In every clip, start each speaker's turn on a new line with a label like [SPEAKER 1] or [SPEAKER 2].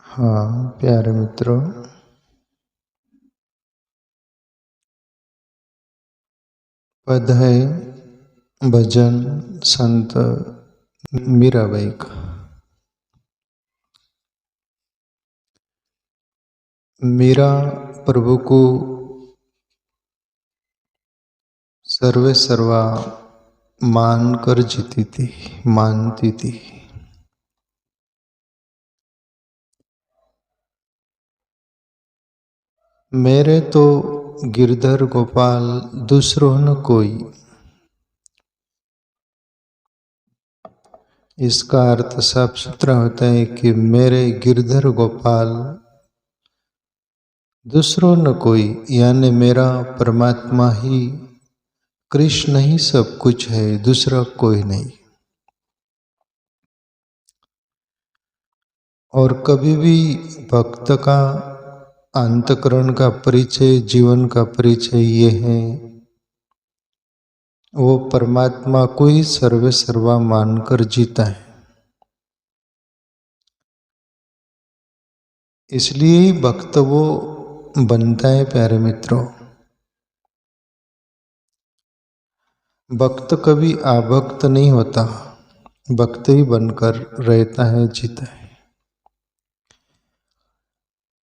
[SPEAKER 1] हाँ प्यारे मित्रों, पद है भजन संत मीराबाई का। मीरा प्रभु को सर्वे सर्वा मान कर जीती थी, मानती थी। मेरे तो गिरधर गोपाल दूसरों न कोई। इसका अर्थ साफ सुथरा होता है कि मेरे गिरधर गोपाल दूसरों न कोई, यानी मेरा परमात्मा ही, कृष्ण ही सब कुछ है, दूसरा कोई नहीं। और कभी भी भक्त का अंतकरण का परिचय, जीवन का परिचय ये है, वो परमात्मा को ही सर्वे सर्वा मानकर जीता है। इसलिए ही भक्त वो बनता है। प्यारे मित्रों, भक्त कभी आभक्त नहीं होता, भक्त ही बनकर रहता है, जीता है।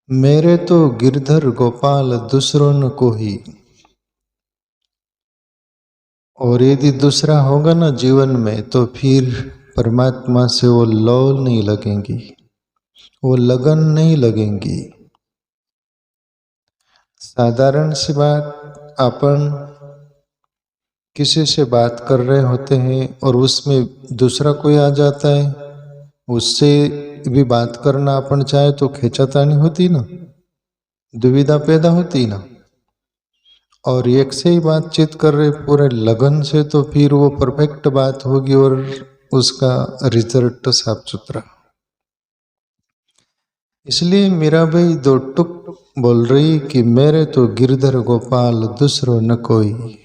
[SPEAKER 1] मेरे तो गिरधर गोपाल दूसरों न कोई। और यदि दूसरा होगा ना जीवन में, तो फिर परमात्मा से वो लौ नहीं लगेंगी, वो लगन नहीं लगेंगी। साधारण सी बात, अपन किसी से बात कर रहे होते हैं और उसमें दूसरा कोई आ जाता है, उससे भी बात करना अपन चाहे तो खींचातानी होती ना, दुविधा पैदा होती ना। और एक से ही बातचीत कर रहे पूरे लगन से, तो फिर वो परफेक्ट बात होगी और उसका रिजल्ट साफ सुथरा। इसलिए मीराबाई दो टुक बोल रही कि मेरे तो गिरधर गोपाल दूसरो न कोई।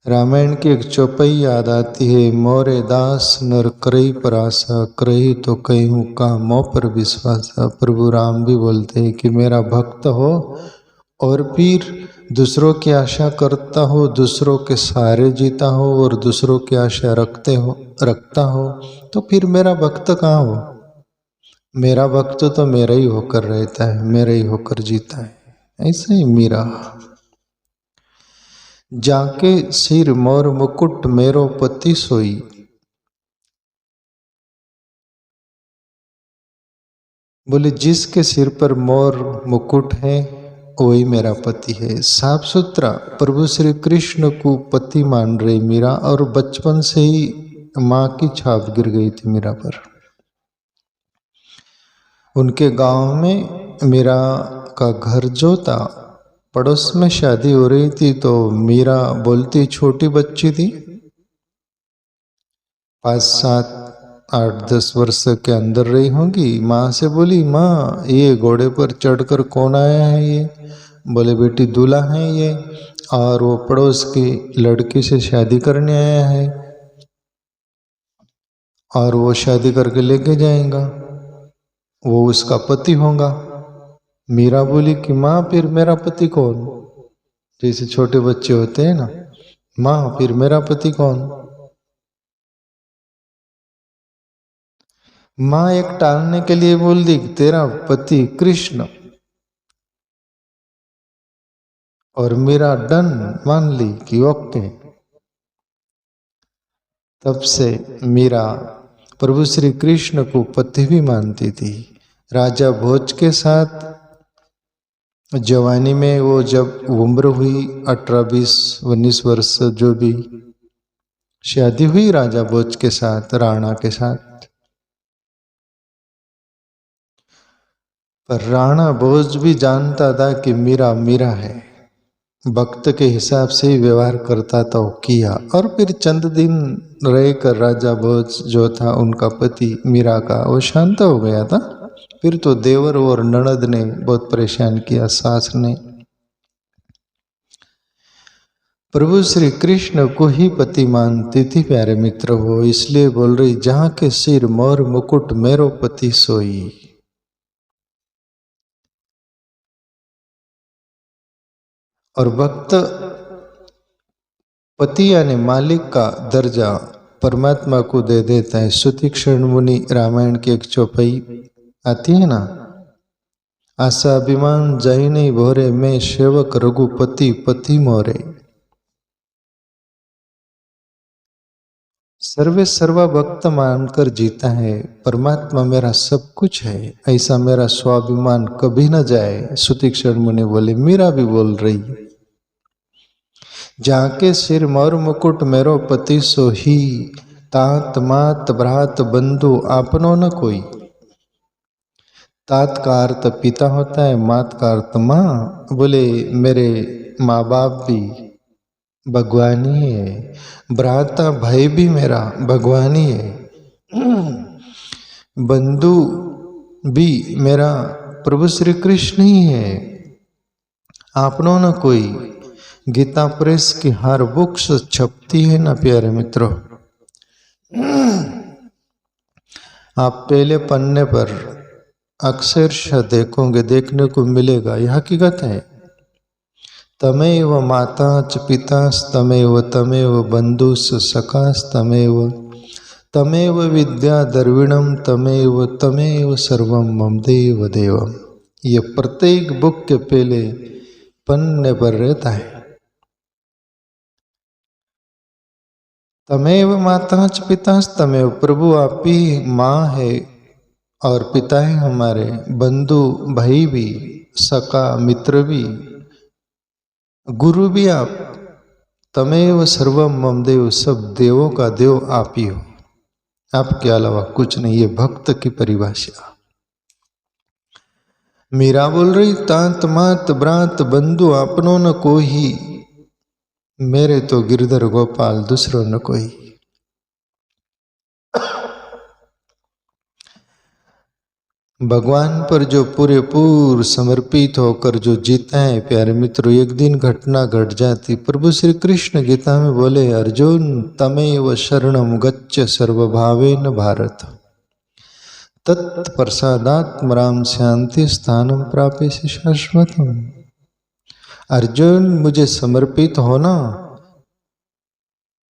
[SPEAKER 1] रामायण की एक चौपाई याद आती है, मोरे दास नर करई पर आशा, करई तो कहूँ का मोह पर विश्वास। प्रभु राम भी बोलते हैं कि मेरा भक्त हो और फिर दूसरों की आशा करता हो, दूसरों के सहारे जीता हो और दूसरों की आशा रखता हो, तो फिर मेरा भक्त कहाँ हो? मेरा भक्त तो मेरा ही होकर रहता है, मेरा ही होकर जीता है। ऐसे ही मीरा, जाके सिर मोर मुकुट मेरो पति सोई। बोले जिसके सिर पर मोर मुकुट है वही मेरा पति है। साफ सुथरा प्रभु श्री कृष्ण को पति मान रही मीरा, और बचपन से ही माँ की छाप गिर गई थी मीरा पर। उनके गांव में मीरा का घर जो था, पड़ोस में शादी हो रही थी, तो मीरा बोलती, छोटी बच्ची थी, 5, 7, 8, 10 वर्ष के अंदर रही होंगी। माँ से बोली, माँ ये घोड़े पर चढ़कर कौन आया है? ये बोले, बेटी दूल्हा है ये, और वो पड़ोस की लड़की से शादी करने आया है और वो शादी करके लेके जाएगा, वो उसका पति होगा। मीरा बोली कि माँ फिर मेरा पति कौन? जैसे छोटे बच्चे होते हैं ना, माँ फिर मेरा पति कौन? माँ एक टालने के लिए बोल दी, तेरा पति कृष्ण। और मीरा डन मान ली कि ओके। तब से मीरा प्रभु श्री कृष्ण को पति भी मानती थी। राजा भोज के साथ जवानी में, वो जब उम्र हुई 18, 20, 19 वर्ष, जो भी शादी हुई राजा भोज के साथ, राणा के साथ, पर राणा भोज भी जानता था कि मीरा मीरा है, भक्त के हिसाब से ही व्यवहार करता था, किया। और फिर चंद दिन रहकर राजा भोज जो था उनका पति मीरा का, वो शांत हो गया था। फिर तो देवर और ननद ने बहुत परेशान किया, सास ने। प्रभु श्री कृष्ण को ही पति मानती थी प्यारे मित्र हो, इसलिए बोल रही जहां के सिर मोर मुकुट मेरो पति सोई। और भक्त पति यानी मालिक का दर्जा परमात्मा को दे देता है। सुतीक्षण मुनि रामायण की एक चौपाई आती है ना, आशा अभिमान जय नहीं भोरे, मैं सेवक रघुपति पति मोरे। सर्वे सर्वा भक्त मानकर जीता है, परमात्मा मेरा सब कुछ है, ऐसा मेरा स्वाभिमान कभी न जाए। सुतीक्षण मुनि बोले, मीरा भी बोल रही, जाके सिर मोर मुकुट मेरो पति सोही, तात मात भ्रात बंधु आपनो न कोई। तात का अर्थ पिता होता है, मात का अर्थ माँ। बोले मेरे माँ बाप भी भगवानी है, भ्राता भाई भी मेरा भगवानी है, बंधु भी मेरा प्रभु श्री कृष्ण ही है, आपनो न कोई। गीता प्रेस की हर बुक्स छपती है ना प्यारे मित्रों, आप पहले पन्ने पर अक्षरशः देखोगे, देखने को मिलेगा, यह हकीकत है। तमेव माता च पितास्तमेव तमेव बंधुस सखास्तमेव तमेव विद्या द्रविणम तमेव तमेव सर्वम मम देव देवम। ये प्रत्येक बुक के पहले पन्ने पर रहता है। तमेव माता च पितास्तमेव, प्रभु आप ही माँ है और पिता है हमारे, बंधु भाई भी, सखा मित्र भी, गुरु भी आप। तमेव सर्वम मम देव, सब देवों का देव आप ही हो, आपके अलावा कुछ नहीं। ये भक्त की परिभाषा। मीरा बोल रही, तात मात भ्रात बंधु आपनो न कोई, मेरे तो गिरधर गोपाल दूसरो न कोई। भगवान पर जो पूरे समर्पित होकर जो जीता है प्यारे मित्रों, एक दिन घटना घट जाती। प्रभु श्री कृष्ण गीता में बोले, अर्जुन तमेव शरणम गच्छ सर्वभावेन भारत, तत्प्रसादात्मराम शांति स्थानम प्राप्यसि शाश्वतम। अर्जुन मुझे समर्पित होना,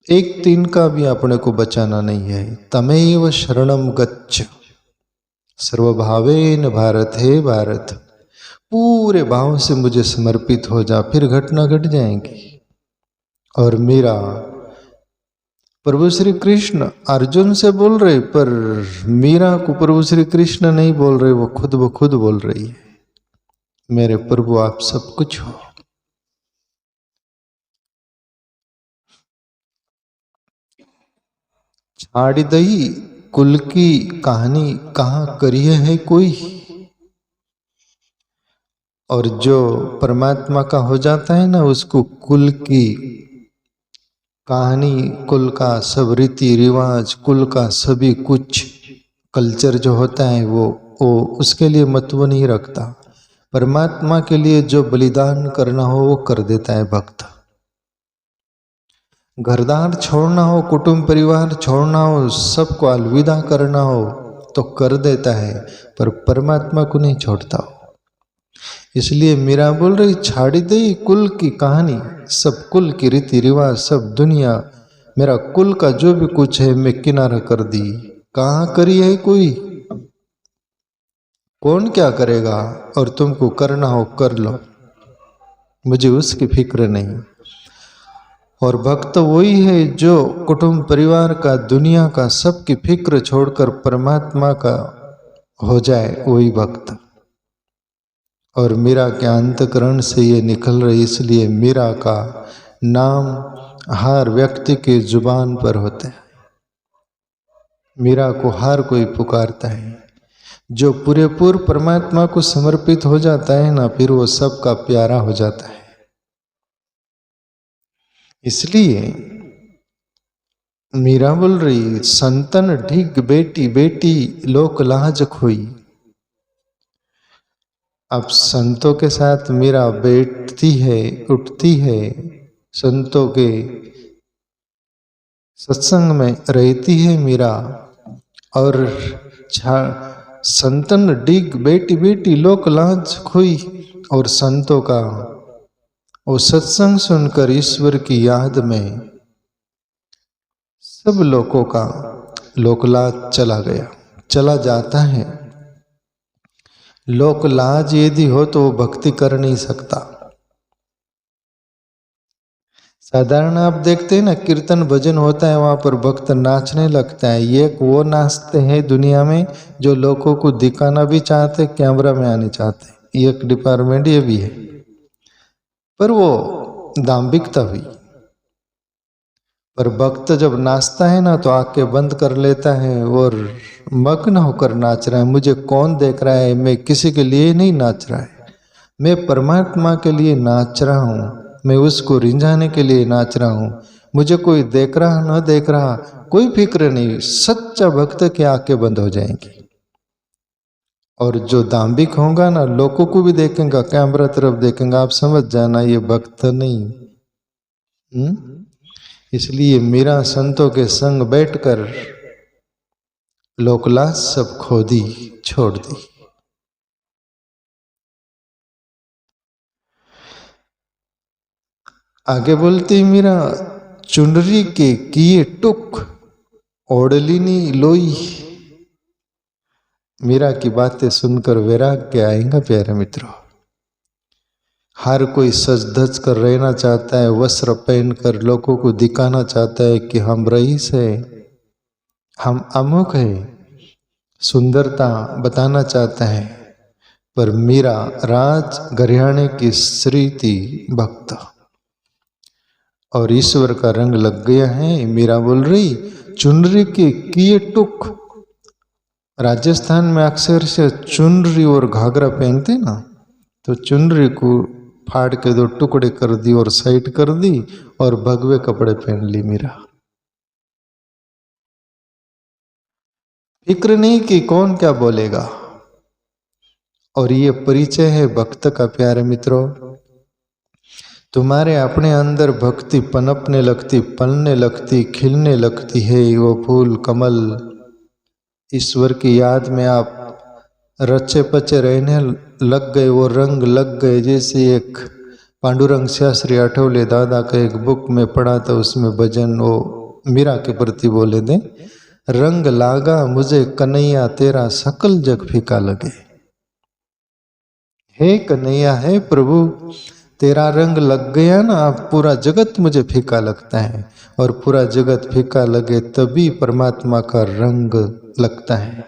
[SPEAKER 1] एक दिन का भी अपने को बचाना नहीं है। तमेव शरणम गच्छ, सर्वभावेन भारत, है भारत, पूरे भाव से मुझे समर्पित हो जा, फिर घटना घट जाएंगी। और मेरा प्रभु श्री कृष्ण अर्जुन से बोल रहे, पर मीरा को प्रभु श्री कृष्ण नहीं बोल रहे, वो खुद ब खुद बोल रही है, मेरे प्रभु आप सब कुछ हो। छाड़ी दई कुल की कहानी कहाँ करिए है कोई। और जो परमात्मा का हो जाता है ना, उसको कुल की कहानी, कुल का सब रीति रिवाज, कुल का सभी कुछ कल्चर जो होता है वो उसके लिए महत्व नहीं रखता। परमात्मा के लिए जो बलिदान करना हो वो कर देता है भक्त। घरदार छोड़ना हो, कुटुंब परिवार छोड़ना हो, सबको अलविदा करना हो तो कर देता है, पर परमात्मा को नहीं छोड़ता हो। इसलिए मीरा बोल रही, छाड़ी दे कुल की कहानी, सब कुल की रीति रिवाज, सब दुनिया, मेरा कुल का जो भी कुछ है मैं किनारा कर दी। कहाँ करी है कोई, कौन क्या करेगा, और तुमको करना हो कर लो, मुझे उसकी फिक्र नहीं। और भक्त वही है जो कुटुंब परिवार का, दुनिया का, सबकी फिक्र छोड़कर परमात्मा का हो जाए, वही भक्त। और मीरा के अंतकरण से ये निकल रही, इसलिए मीरा का नाम हर व्यक्ति के जुबान पर होता है। मीरा को हर कोई पुकारता है। जो पूरेपूर परमात्मा को समर्पित हो जाता है ना, फिर वो सबका प्यारा हो जाता है। इसलिए मीरा बोल रही, संतन ढिग बेटी बेटी लोक लाज खोई। अब संतों के साथ मीरा बैठती है, उठती है, संतों के सत्संग में रहती है मीरा और संतन डिग बेटी बेटी लोक लाज खोई और संतों का वो सत्संग सुनकर ईश्वर की याद में सब लोगों का लोकलाज चला गया, चला जाता है। लोकलाज यदि हो तो वो भक्ति कर नहीं सकता। साधारण आप देखते हैं ना, कीर्तन भजन होता है, वहां पर भक्त नाचने लगता है। ये वो नाचते हैं दुनिया में जो लोगों को दिखाना भी चाहते, कैमरा में आने चाहते, ये एक डिपार्टमेंट ये भी है। पर वो दाम्भिकता हुई। पर भक्त जब नाचता है ना तो आंखें बंद कर लेता है और मग्न होकर नाच रहा है। मुझे कौन देख रहा है, मैं किसी के लिए नहीं नाच रहा है, मैं परमात्मा के लिए नाच रहा हूँ, मैं उसको रिंझाने के लिए नाच रहा हूँ। मुझे कोई देख रहा न देख रहा कोई फिक्र नहीं। सच्चा भक्त की आंखें बंद हो जाएंगी। और जो दाम्भिक होगा ना, लोगों को भी देखेंगे, कैमरा तरफ देखेंगे, आप समझ जाना ये भक्त नहीं। इसलिए मेरा संतों के संग बैठकर लोकलाज सब खो दी, छोड़ दी। आगे बोलती मीरा, चुनरी के किए टुक ओढ़लिनी लोई। मीरा की बातें सुनकर वैराग्य आएगा प्यारे मित्रों। हर कोई सज धज कर रहना चाहता है, वस्त्र पहनकर लोगों को दिखाना चाहता है कि हम रईस है, हम अमुक है, सुंदरता बताना चाहता है। पर मीरा राज घराने की स्त्री थी, भक्त, और ईश्वर का रंग लग गया है। मीरा बोल रही, चुनरी के किए टुक। राजस्थान में अक्सर से चुनरी और घाघरा पहनते ना, तो चुनरी को फाड़ के 2 टुकड़े कर दी और साइड कर दी और भगवे कपड़े पहन ली मीरा। फिक्र नहीं कि कौन क्या बोलेगा। और ये परिचय है भक्त का प्यारे मित्रों। तुम्हारे अपने अंदर भक्ति पनपने लगती, पलने लगती, खिलने लगती है। वो फूल कमल ईश्वर की याद में आप रचे पचे रहने लग गए, वो रंग लग गए। जैसे एक पांडुरंग शास्त्री अठौले दादा का एक बुक में पढ़ा था, उसमें भजन वो मीरा के प्रति बोले थे, रंग लागा मुझे कन्हैया तेरा सकल जग फीका लगे। हे कन्हैया, है प्रभु, तेरा रंग लग गया ना, अब पूरा जगत मुझे फीका लगता है। और पूरा जगत फीका लगे तभी परमात्मा का रंग लगता है।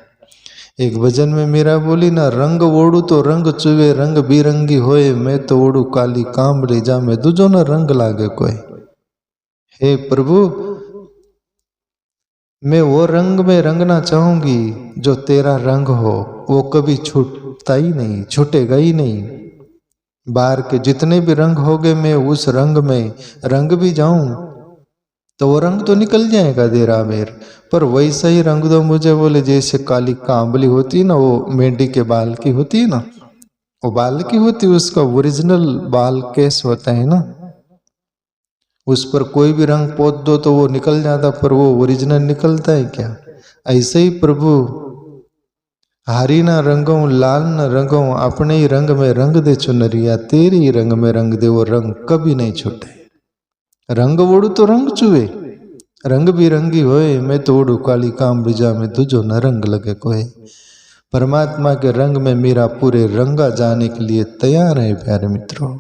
[SPEAKER 1] एक भजन में मीरा बोली ना, रंग ओढ़ू तो रंग चुवे, रंग बिरंगी होए, मैं तो ओढ़ू काली कामली जा में दूजो न रंग लागे कोई। हे प्रभु, मैं वो रंग में रंगना चाहूंगी जो तेरा रंग हो, वो कभी छूटता ही नहीं, छूटेगा ही नहीं। बाहर के जितने भी रंग होंगे, मैं उस रंग में रंग भी जाऊं तो वो रंग तो निकल जाएगा देरा मेर, पर वैसा ही रंग दो मुझे। बोले जैसे काली कांबली होती है ना, वो मेंढी के बाल की होती है ना, वो बाल की होती है, उसका ओरिजिनल बाल केस होता है ना, उस पर कोई भी रंग पोत दो तो वो निकल जाता, पर वो ओरिजिनल निकलता है क्या? ऐसे ही प्रभु, हरी ना रंगों लाल न रंगों, अपने ही रंग में रंग दे चुनरिया, तेरे ही रंग में रंग दे, वो रंग कभी नहीं छूटे। रंग ओढ़ू तो रंग चुए, रंग बिरंगी होए, मैं तो ओढ़ू काली कामबिजा में तुझो न रंग लगे कोई। परमात्मा के रंग में मेरा पूरे रंगा जाने के लिए तैयार है प्यारे मित्रों।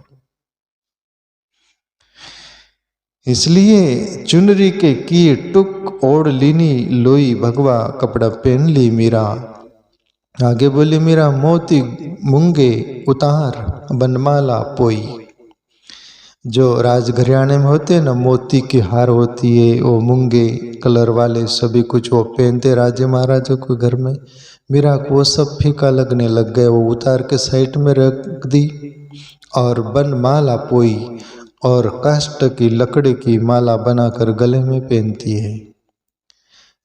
[SPEAKER 1] इसलिए चुनरी के किए टुक ओढ़ लीनी लोई, भगवा कपड़ा पहन ली मीरा। आगे बोली मीरा, मोती मूंगे उतार बनमाला पोई। जो राजघराने में होते हैं ना, मोती की हार होती है, वो मूंगे कलर वाले सभी कुछ वो पहनते राजे महाराजों को घर में। मीरा को वो सब फीका लगने लग गए, वो उतार के साइड में रख दी और बनमाला पोई, और काष्ठ की लकड़ी की माला बनाकर गले में पहनती है।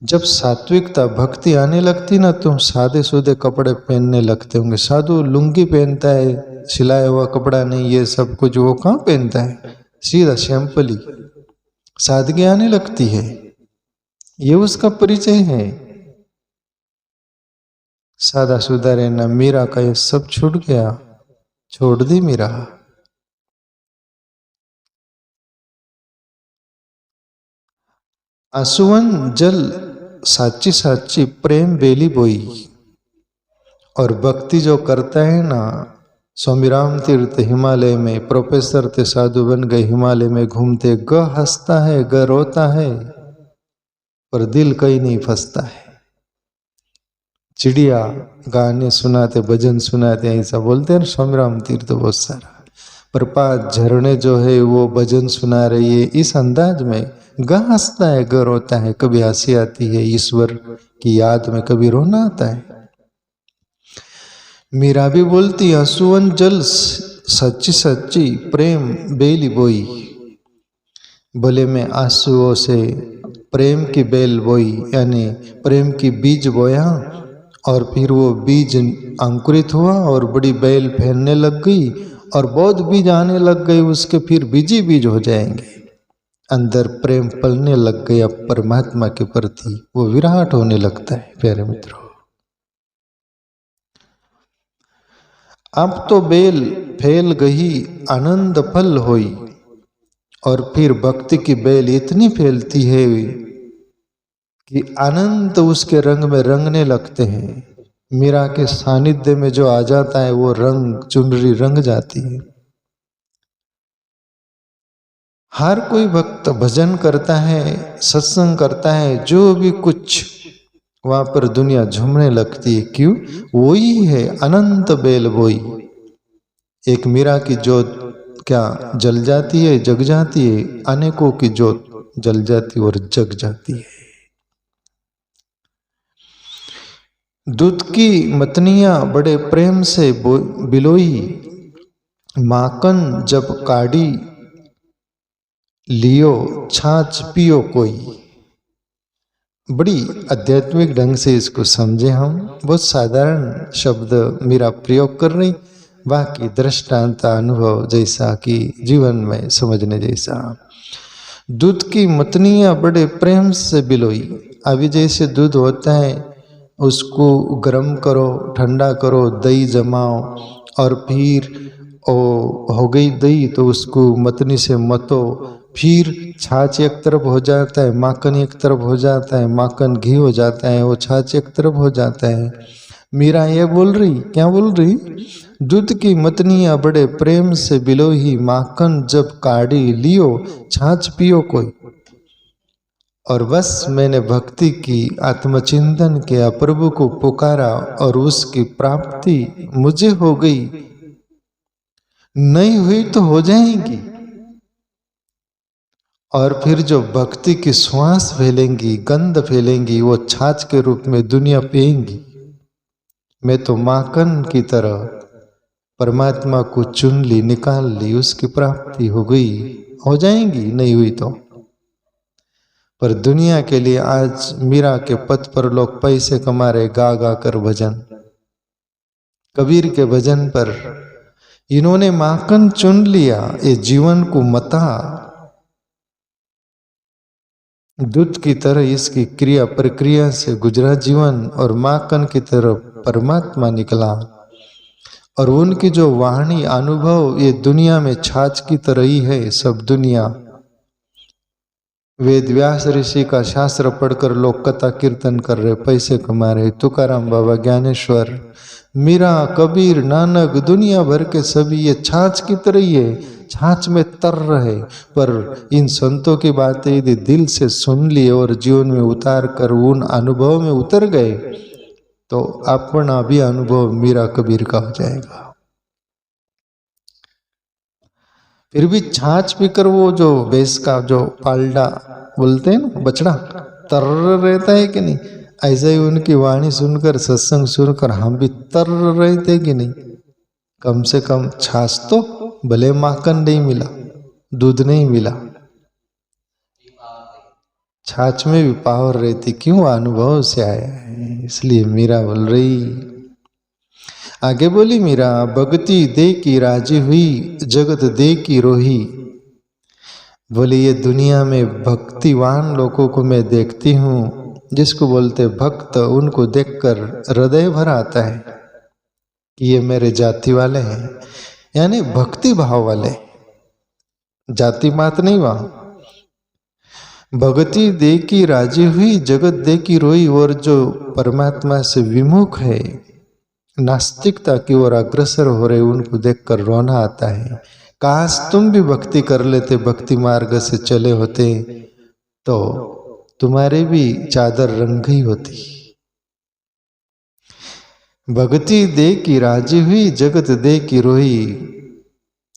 [SPEAKER 1] जब सात्विकता भक्ति आने लगती ना, तुम सादे सूदे कपड़े पहनने लगते होंगे। साधु लुंगी पहनता है, सिलाया हुआ कपड़ा नहीं, ये सब कुछ वो कहाँ पहनता है। सीधा सिंपली सादगी आने लगती है। ये उसका परिचय है। सादा सुधा रहना। मीरा का ये सब छूट गया, छोड़ दी मीरा। आसुवन जल साची साची प्रेम बेली बोई। और भक्ति जो करता है ना, स्वामी राम तीर्थ हिमालय में प्रोफेसर थे, साधु बन गए, हिमालय में घूमते, ग हंसता है ग रोता है, पर दिल कहीं नहीं फंसता है। चिड़िया गाने सुनाते, भजन सुनाते, ऐसा बोलते हैं स्वामी राम तीर्थ बहुत सारा। प्रपात झरने जो है वो भजन सुना रही है इस अंदाज में, ग हंसता है ग रोता है। कभी हंसी आती है ईश्वर की याद में, कभी रोना आता है। मीरा भी बोलती, आंसुअन जल सच्ची सच्ची प्रेम बेली बोई। बोले मैं आंसुओं से प्रेम की बेल बोई, यानी प्रेम की बीज बोया, और फिर वो बीज अंकुरित हुआ और बड़ी बेल फैलने लग गई, और बहुत बीज आने लग गए उसके, फिर बीज ही बीज हो जाएंगे। अंदर प्रेम पलने लग गया परमात्मा के प्रति, वो विराट होने लगता है। प्यारे मित्रों, अब तो बेल फैल गई आनंद फल होई। और फिर भक्ति की बेल इतनी फैलती है कि आनंद उसके रंग में रंगने लगते हैं। मीरा के सानिध्य में जो आ जाता है वो रंग चुनरी रंग जाती है। हर कोई भक्त भजन करता है, सत्संग करता है, जो भी कुछ वहां पर दुनिया झूमने लगती है। क्यों? वही है अनंत बेल बोई। एक मीरा की जोत क्या जल जाती है, जग जाती है, अनेकों की जोत जल जाती है और जग जाती है। दूध की मतनियां बड़े प्रेम से बिलोई, माकन जब काढ़ी लियो छाछ पियो कोई। बड़ी आध्यात्मिक ढंग से इसको समझे हम। बहुत साधारण शब्द मीरा प्रयोग कर रही, बाकी दृष्टांत अनुभव जैसा कि जीवन में समझने जैसा। दूध की मतनियां बड़े प्रेम से बिलोई। अभी जैसे दूध होता है उसको गर्म करो, ठंडा करो, दही जमाओ, और फिर हो गई दही तो उसको मतनी से मतो, फिर छाछ एक तरफ हो जाता है, माखन एक तरफ हो जाता है, माखन घी हो जाता है, वो छाछ एक तरफ हो जाता है। मीरा ये बोल रही, क्या बोल रही? दूध की मतनियां बड़े प्रेम से बिलोही, माखन जब काढ़ी लियो छाछ पियो कोई। और बस मैंने भक्ति की, आत्मचिंतन किया, प्रभु को पुकारा और उसकी प्राप्ति मुझे हो गई। नहीं हुई तो हो जाएगी। और फिर जो भक्ति की श्वास फैलेंगी, गंध फैलेंगी, वो छाछ के रूप में दुनिया पिएंगी। मैं तो माखन की तरह परमात्मा को चुन ली, निकाल ली, उसकी प्राप्ति हो गई, हो जाएंगी नहीं हुई तो। पर दुनिया के लिए आज मीरा के पथ पर लोग पैसे कमा रहे गा गा कर भजन। कबीर के भजन पर इन्होंने माखन चुन लिया, ये जीवन को मता। दूध की तरह इसकी क्रिया प्रक्रिया से गुजरा जीवन, और माखन की तरह परमात्मा निकला। और उनकी जो वाणी अनुभव ये दुनिया में छाछ की तरह ही है। सब दुनिया वेद व्यास ऋषि का शास्त्र पढ़कर लोग कथा कीर्तन कर रहे, पैसे कमा रहे। तुकाराम बाबा, ज्ञानेश्वर, मीरा, कबीर, नानक, दुनिया भर के सभी ये छाछ की तरह ही है, छाछ में तर रहे। पर इन संतों की बातें यदि दिल से सुन लिए और जीवन में उतार कर उन अनुभव में उतर गए तो अपना भी अनुभव मीरा कबीर का हो जाएगा। फिर भी छाछ पीकर वो जो भैंस का जो पालडा बोलते हैं ना, बछड़ा तर्र रहता है कि नहीं, ऐसे ही उनकी वाणी सुनकर, सत्संग सुनकर हम भी तर्र रहे थे कि नहीं। कम से कम छाछ तो, भले माखन नहीं मिला, दूध नहीं मिला, छाछ में भी पावर रहती। क्यों? अनुभव से आया है। इसलिए मीरा बोल रही, आगे बोली मीरा, भगति दे की राजी हुई, जगत दे की रोही। बोले ये दुनिया में भक्तिवान लोगों को मैं देखती हूँ, जिसको बोलते भक्त, उनको देखकर हृदय भर आता है कि ये मेरे जाति वाले हैं, यानी भक्ति भाव वाले, जाति मात नहीं। वहाँ भगति दे की राजी हुई, जगत दे की रोई। और जो परमात्मा से विमुख है, नास्तिकता की ओर अग्रसर हो रहे, उनको देखकर रोना आता है। काश तुम भी भक्ति कर लेते, भक्ति मार्ग से चले होते, तो तुम्हारी भी चादर रंग गई होती। भक्ति दे की राजी हुई, जगत दे की रोई।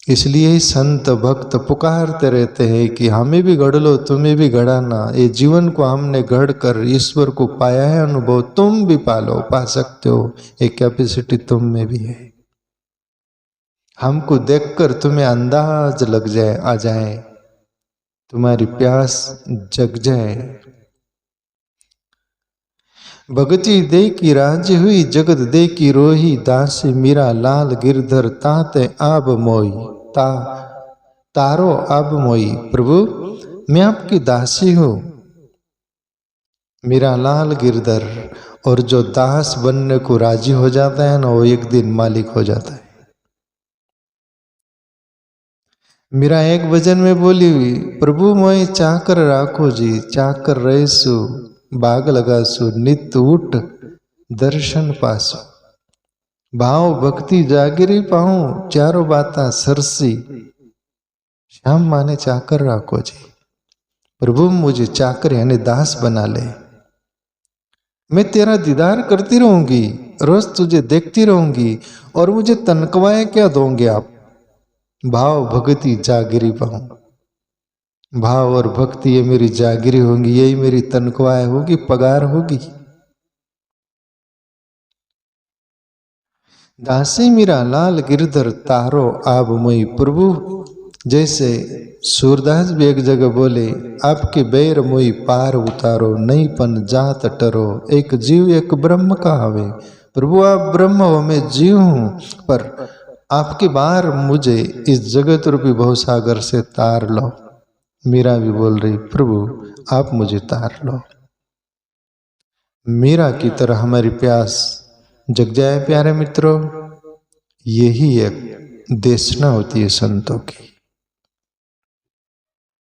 [SPEAKER 1] इसलिए संत भक्त पुकारते रहते हैं कि हमें भी गढ़ लो, तुम्हें भी गढ़ाना। ये जीवन को हमने गढ़ कर ईश्वर को पाया है अनुभव, तुम भी पालो, पा सकते हो। एक कैपेसिटी तुम में भी है। हमको देखकर तुम्हें अंदाज लग जाए, आ जाए, तुम्हारी प्यास जग जाए। भगति दे की राजी हुई, जगत दे की रोही। दासी मीरा लाल गिरधर, ताते आब मोई। तारो आब मोई। प्रभु मैं आपकी दासी हूं, मीरा लाल गिरधर। और जो दास बनने को राजी हो जाता है ना, वो एक दिन मालिक हो जाता है। मीरा एक भजन में बोली हुई, प्रभु मोए चाकर राखो जी, चाकर रहेसु बाग लगासु, नित उठ दर्शन पासु। भाव भक्ति जागिरी पाऊं, चारों बाता सरसी। श्याम माने चाकर राखो जी, प्रभु मुझे चाकर यानी दास बना ले। मैं तेरा दीदार करती रहूंगी, रोज तुझे देखती रहूंगी, और मुझे तनख्वाहें क्या दोगे आप? भाव भक्ति जागिरी पाऊं। भाव और भक्ति ये मेरी जागिरी होंगी, यही मेरी तनख्वाह होगी, पगार होगी। दासी मीरा लाल गिरधर, तारो आब मोई। प्रभु जैसे सूरदास भी एक जगह बोले, आपके बैर मोई पार उतारो, नहीं पन जात टरो। एक जीव एक ब्रह्म का हवे। प्रभु आप ब्रह्म हो, मैं जीव हूं, पर आपके बार मुझे इस जगत रूपी भवसागर से तार लो। मीरा भी बोल रही, प्रभु आप मुझे तार लो। मीरा की तरह हमारी प्यास जग जाए। प्यारे मित्रों, यही एक देशना होती है संतों की।